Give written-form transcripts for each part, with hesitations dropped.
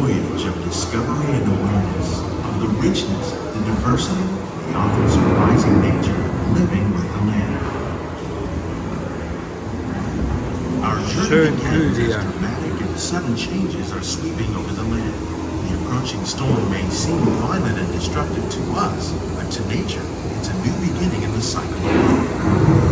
voyage of discovery and awareness of the richness, the diversity, the often surprising nature of living with the land. Our journey begins as dramatic and sudden changes are sweeping over the land. The approaching storm may seem violent and destructive to us, but to nature, it's a new beginning in the cycle of life.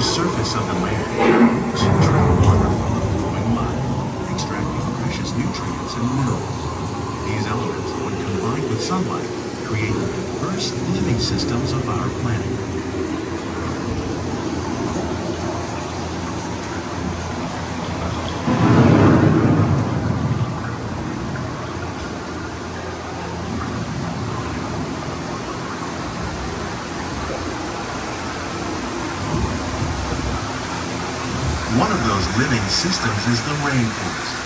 Surface of the land, which tread water full of flowing mud, extracting precious nutrients and minerals. These elements, when combined with sunlight, create the diverse living systems of our planet. One of those living systems is the rainforest,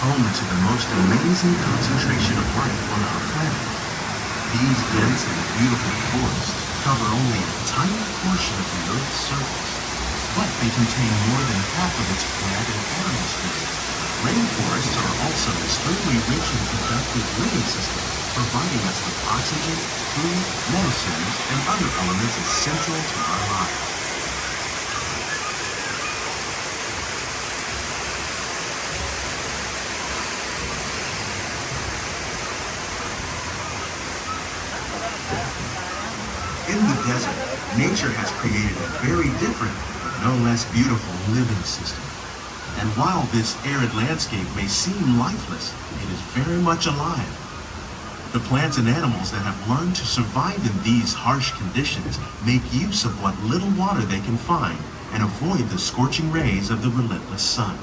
home to the most amazing concentration of life on our planet. These dense and beautiful forests cover only a tiny portion of the Earth's surface, but they contain more than half of its plant and animal species. Rainforests are also extremely rich and productive living systems, providing us with oxygen, food, medicines, and other elements essential to our lives. In the desert, nature has created a very different, but no less beautiful living system. And while this arid landscape may seem lifeless, it is very much alive. The plants and animals that have learned to survive in these harsh conditions make use of what little water they can find and avoid the scorching rays of the relentless sun.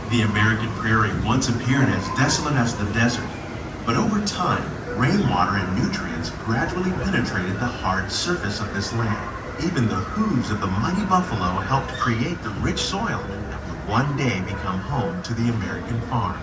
The American prairie once appeared as desolate as the desert, but over time, rainwater and nutrients gradually penetrated the hard surface of this land. Even the hooves of the mighty buffalo helped create the rich soil that would one day become home to the American farm.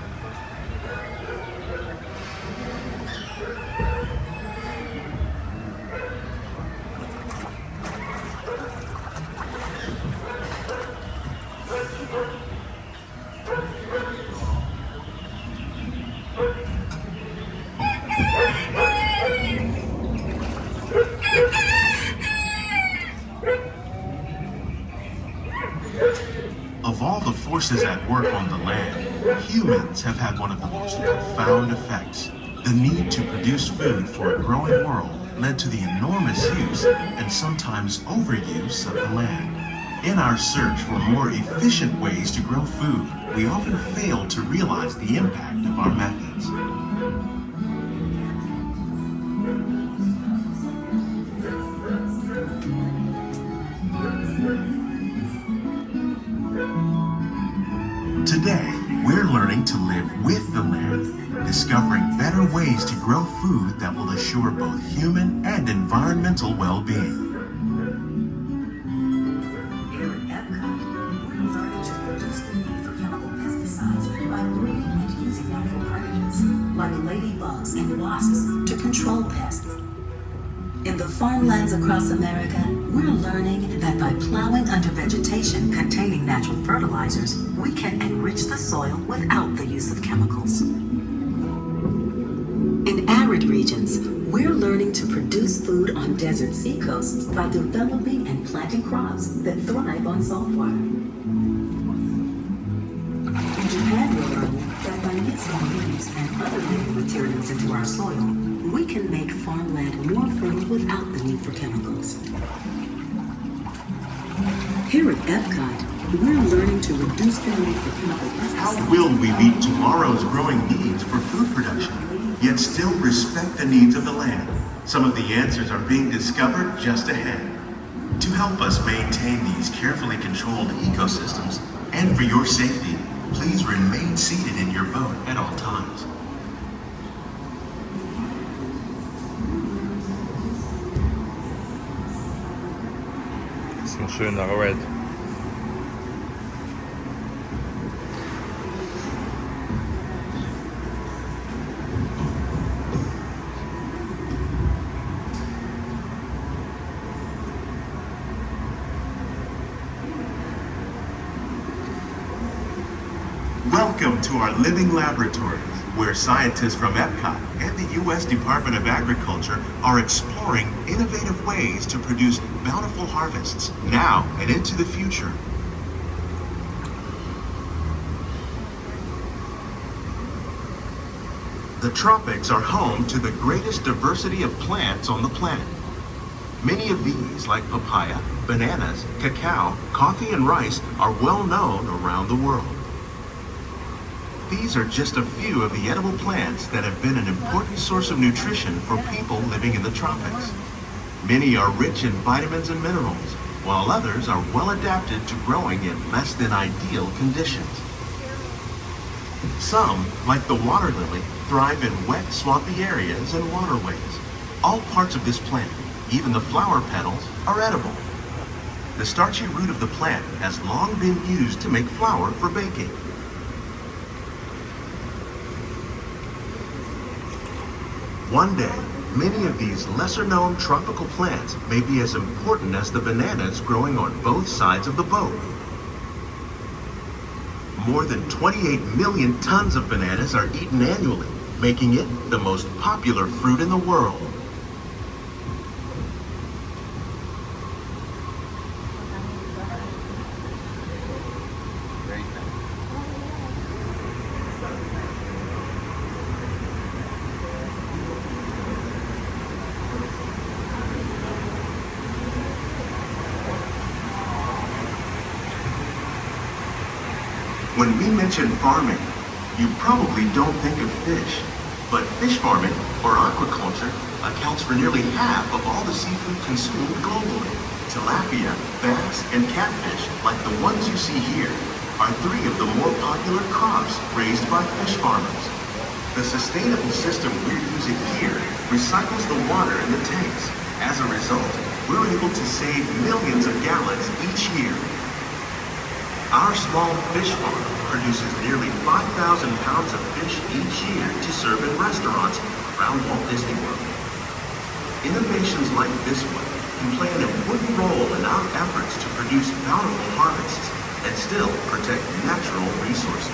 Of all the forces at work on the land, humans have had one of the most profound effects. The need to produce food for a growing world led to the enormous use and sometimes overuse of the land. In our search for more efficient ways to grow food, we often fail to realize the impact of our methods. Today, we're learning to live with the land, discovering better ways to grow food that will assure both human and environmental well-being. Here at Epcot, we're learning to reduce the need for chemical pesticides by breeding and using natural predators, like ladybugs and wasps, to control pests. In the farmlands across America, we're learning that by plowing under vegetation containing natural fertilizers, we can enrich the soil without the use of chemicals. In arid regions, we're learning to produce food on desert seacoasts by developing and planting crops that thrive on salt water. In Japan, we're learning that by mixing leaves and other living materials into our soil, we can make farmland more fertile without the need for chemicals. Here at Epcot, we're learning to reduce the need for chemical pesticides. How will we meet tomorrow's growing needs for food production, yet still respect the needs of the land? Some of the answers are being discovered just ahead. To help us maintain these carefully controlled ecosystems, and for your safety, Please remain seated in your boat at all times. Das ist ein schöner Ride. Welcome to our living laboratories, where scientists from Epcot and the U.S. Department of Agriculture are exploring innovative ways to produce bountiful harvests now and into the future. The tropics are home to the greatest diversity of plants on the planet. Many of these, like papaya, bananas, cacao, coffee, and rice, are well known around the world. These are just a few of the edible plants that have been an important source of nutrition for people living in the tropics. Many are rich in vitamins and minerals, while others are well adapted to growing in less than ideal conditions. Some, like the water lily, thrive in wet, swampy areas and waterways. All parts of this plant, even the flower petals, are edible. The starchy root of the plant has long been used to make flour for baking. One day, many of these lesser-known tropical plants may be as important as the bananas growing on both sides of the boat. More than 28 million tons of bananas are eaten annually, making it the most popular fruit in the world. When we mention farming, you probably don't think of fish. But fish farming, or aquaculture, accounts for nearly half of all the seafood consumed globally. Tilapia, bass, and catfish, like the ones you see here, are three of the more popular crops raised by fish farmers. The sustainable system we're using here recycles the water in the tanks. As a result, we're able to save millions of gallons each year. Our small fish farm produces nearly 5,000 pounds of fish each year to serve in restaurants around Walt Disney World. Innovations like this one can play an important role in our efforts to produce bountiful harvests and still protect natural resources.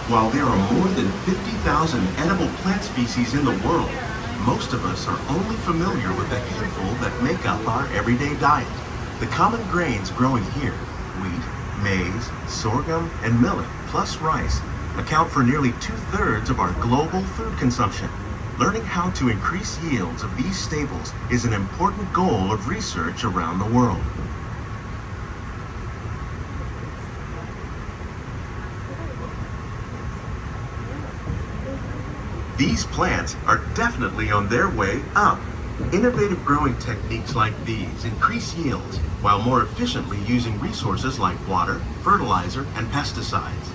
While there are more than 50,000 edible plant species in the world, most of us are only familiar with the handful that make up our everyday diet. The common grains growing here, wheat, maize, sorghum, and millet, plus rice, account for nearly 2/3 of our global food consumption. Learning how to increase yields of these staples is an important goal of research around the world. These plants are definitely on their way up. Innovative growing techniques like these increase yields while more efficiently using resources like water, fertilizer, and pesticides.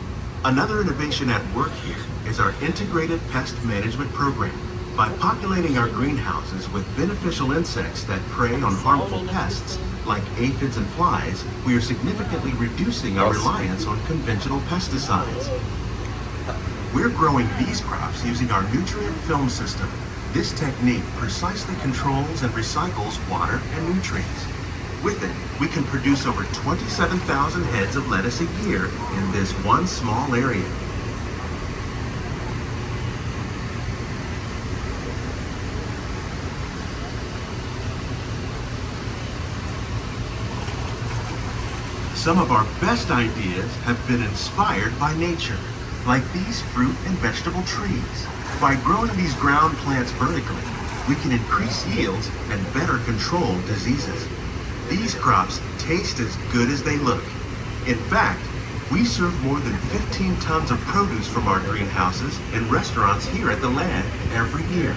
Another innovation at work here is our integrated pest management program. By populating our greenhouses with beneficial insects that prey on harmful pests, like aphids and flies, we are significantly reducing our reliance on conventional pesticides. We're growing these crops using our nutrient film system. This technique precisely controls and recycles water and nutrients. With it, we can produce over 27,000 heads of lettuce a year in this one small area. Some of our best ideas have been inspired by nature, like these fruit and vegetable trees. By growing these ground plants vertically, we can increase yields and better control diseases. These crops taste as good as they look. In fact, we serve more than 15 tons of produce from our greenhouses in restaurants here at the Land every year.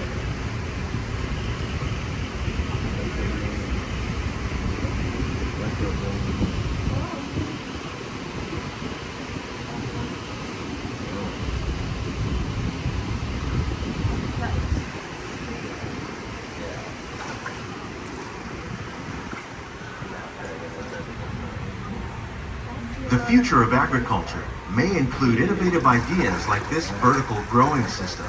The future of agriculture may include innovative ideas like this vertical growing system.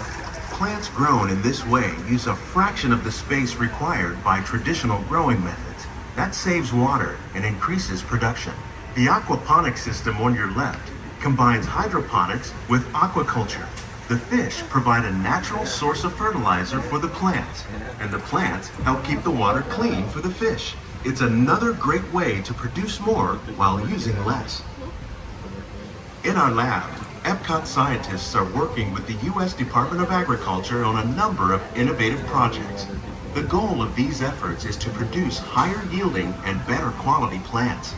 Plants grown in this way use a fraction of the space required by traditional growing methods. That saves water and increases production. The aquaponics system on your left combines hydroponics with aquaculture. The fish provide a natural source of fertilizer for the plants, and the plants help keep the water clean for the fish. It's another great way to produce more while using less. In our lab, Epcot scientists are working with the U.S. Department of Agriculture on a number of innovative projects. The goal of these efforts is to produce higher yielding and better quality plants.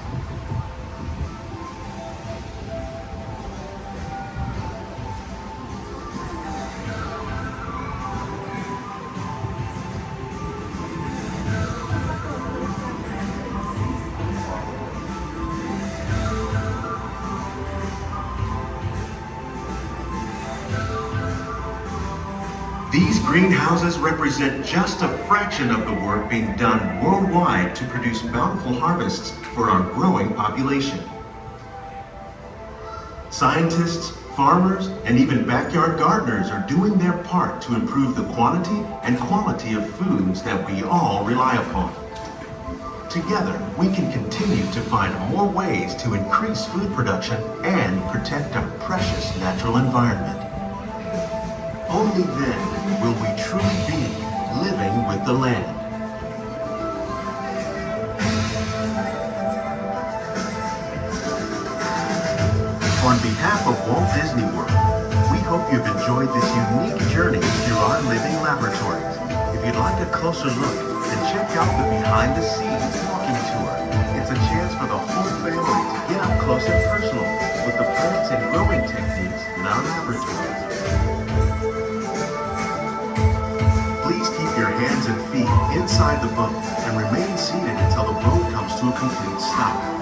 These greenhouses represent just a fraction of the work being done worldwide to produce bountiful harvests for our growing population. Scientists, farmers, and even backyard gardeners are doing their part to improve the quantity and quality of foods that we all rely upon. Together, we can continue to find more ways to increase food production and protect our precious natural environment. Only then will we truly be living with the land. On behalf of Walt Disney World, we hope you've enjoyed this unique journey through our living laboratories. If you'd like a closer look, then check out the behind-the-scenes walking tour. It's a chance for the whole family to get up close and personal with the plants and growing techniques in our laboratories. Please keep your hands and feet inside the boat and remain seated until the boat comes to a complete stop.